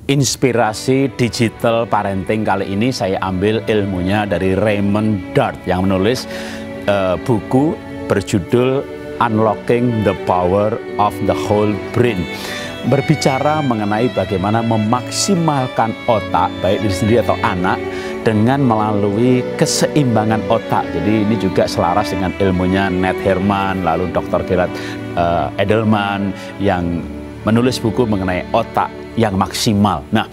Inspirasi digital parenting kali ini saya ambil ilmunya dari Raymond Dart yang menulis buku berjudul Unlocking the Power of the Whole Brain. Berbicara mengenai bagaimana memaksimalkan otak, baik diri sendiri atau anak, dengan melalui keseimbangan otak. Jadi ini juga selaras dengan ilmunya Ned Herman, lalu Dr. Gerard Edelman yang menulis buku mengenai otak yang maksimal. Nah,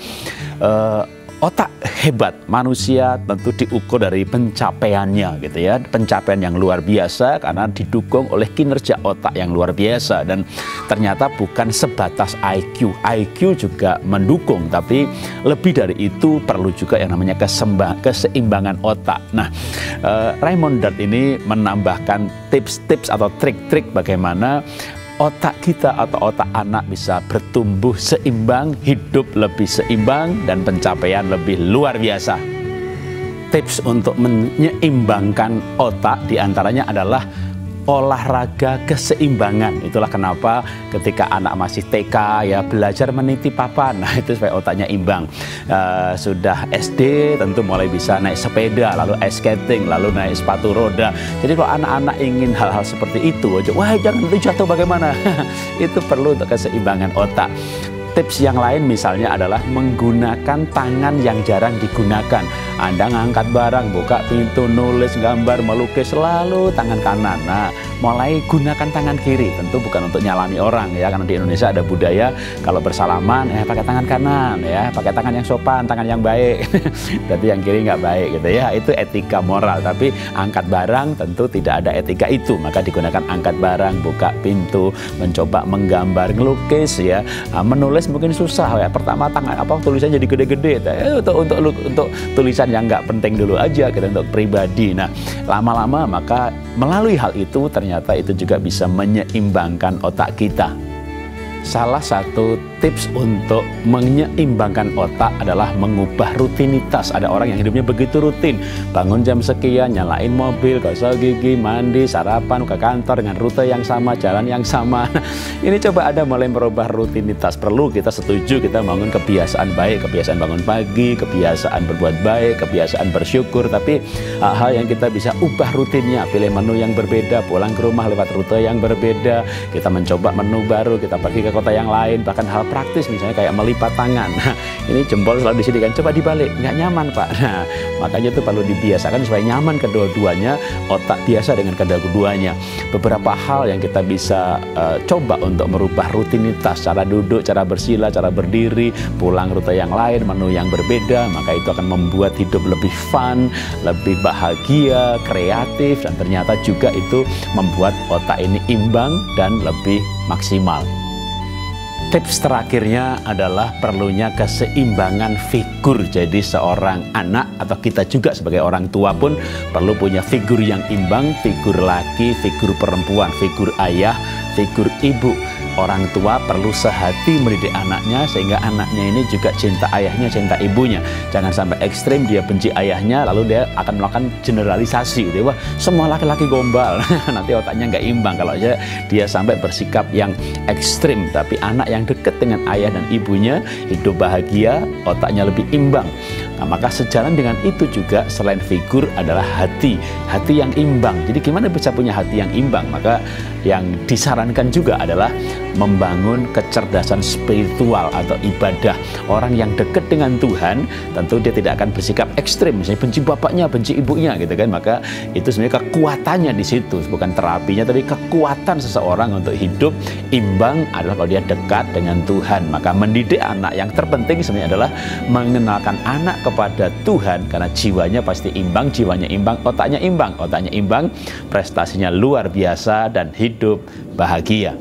otak hebat manusia tentu diukur dari pencapaiannya gitu ya. Pencapaian yang luar biasa karena didukung oleh kinerja otak yang luar biasa, dan ternyata bukan sebatas IQ. IQ juga mendukung, tapi lebih dari itu perlu juga yang namanya keseimbangan otak. Nah, Raymond Dart ini menambahkan tips-tips atau trik-trik bagaimana otak kita atau otak anak bisa bertumbuh seimbang, hidup lebih seimbang, dan pencapaian lebih luar biasa. Tips untuk menyeimbangkan otak diantaranya adalah olahraga keseimbangan. Itulah kenapa ketika anak masih TK ya belajar meniti papan. Nah, itu supaya otaknya imbang. Sudah SD tentu mulai bisa naik sepeda, lalu ice skating, lalu naik sepatu roda. Jadi kalau anak-anak ingin hal-hal seperti itu, wah jangan nanti jatuh bagaimana. Itu perlu untuk keseimbangan otak. Tips yang lain misalnya adalah menggunakan tangan yang jarang digunakan. Anda ngangkat barang, buka pintu, nulis, gambar, melukis, selalu tangan kanan. Nah, mulai gunakan tangan kiri. Tentu bukan untuk nyalami orang ya, karena di Indonesia ada budaya kalau bersalaman pakai tangan kanan ya, pakai tangan yang sopan, tangan yang baik. Berarti yang kiri nggak baik gitu ya. Itu etika moral. Tapi angkat barang tentu tidak ada etika itu. Maka digunakan angkat barang, buka pintu, mencoba menggambar, ngelukis ya, menulis mungkin susah ya. Pertama tangan tulisannya jadi gede-gede. Untuk tulisan yang nggak penting dulu aja kita untuk pribadi. Nah, lama-lama maka melalui hal itu ternyata itu juga bisa menyeimbangkan otak kita. Salah satu tips untuk menyeimbangkan otak adalah mengubah rutinitas. Ada orang yang hidupnya begitu rutin, bangun jam sekian, nyalain mobil, gosok gigi, mandi, sarapan, ke kantor dengan rute yang sama, jalan yang sama. Ini coba Anda mulai merubah rutinitas. Perlu kita setuju, kita bangun kebiasaan baik, kebiasaan bangun pagi, kebiasaan berbuat baik, kebiasaan bersyukur. Tapi hal yang kita bisa ubah rutinnya, pilih menu yang berbeda, pulang ke rumah lewat rute yang berbeda, kita mencoba menu baru, kita pergi ke kota yang lain, bahkan hal praktis misalnya kayak melipat tangan. Nah, ini jempol selalu di sini kan, coba dibalik, nggak nyaman Pak. Nah, makanya itu perlu dibiasakan supaya nyaman kedua-duanya, otak biasa dengan kedua-duanya. Beberapa hal yang kita bisa coba untuk merubah rutinitas, cara duduk, cara bersila, cara berdiri, pulang rute yang lain, menu yang berbeda, maka itu akan membuat hidup lebih fun, lebih bahagia, kreatif, dan ternyata juga itu membuat otak ini imbang dan lebih maksimal. Tips terakhirnya adalah perlunya keseimbangan figur. Jadi seorang anak atau kita juga sebagai orang tua pun perlu punya figur yang imbang, figur laki, figur perempuan, figur ayah, figur ibu. Orang tua perlu sehati mendidik anaknya sehingga anaknya ini juga cinta ayahnya, cinta ibunya. Jangan sampai ekstrim dia benci ayahnya lalu dia akan melakukan generalisasi. Wah, semua laki-laki gombal. Nanti otaknya nggak imbang kalau dia sampai bersikap yang ekstrim. Tapi anak yang dekat dengan ayah dan ibunya hidup bahagia, otaknya lebih imbang. Nah, maka sejalan dengan itu juga selain figur adalah hati yang imbang. Jadi gimana bisa punya hati yang imbang? Maka yang disarankan juga adalah membangun kecerdasan spiritual atau ibadah. Orang yang dekat dengan Tuhan tentu dia tidak akan bersikap ekstrim, misalnya benci bapaknya, benci ibunya gitu kan. Maka itu sebenarnya kekuatannya di situ, bukan terapinya, tapi kekuatan seseorang untuk hidup imbang adalah kalau dia dekat dengan Tuhan. Maka mendidik anak yang terpenting sebenarnya adalah mengenalkan anak kepada Tuhan, karena jiwanya pasti imbang, jiwanya imbang, otaknya imbang, prestasinya luar biasa dan hidup bahagia.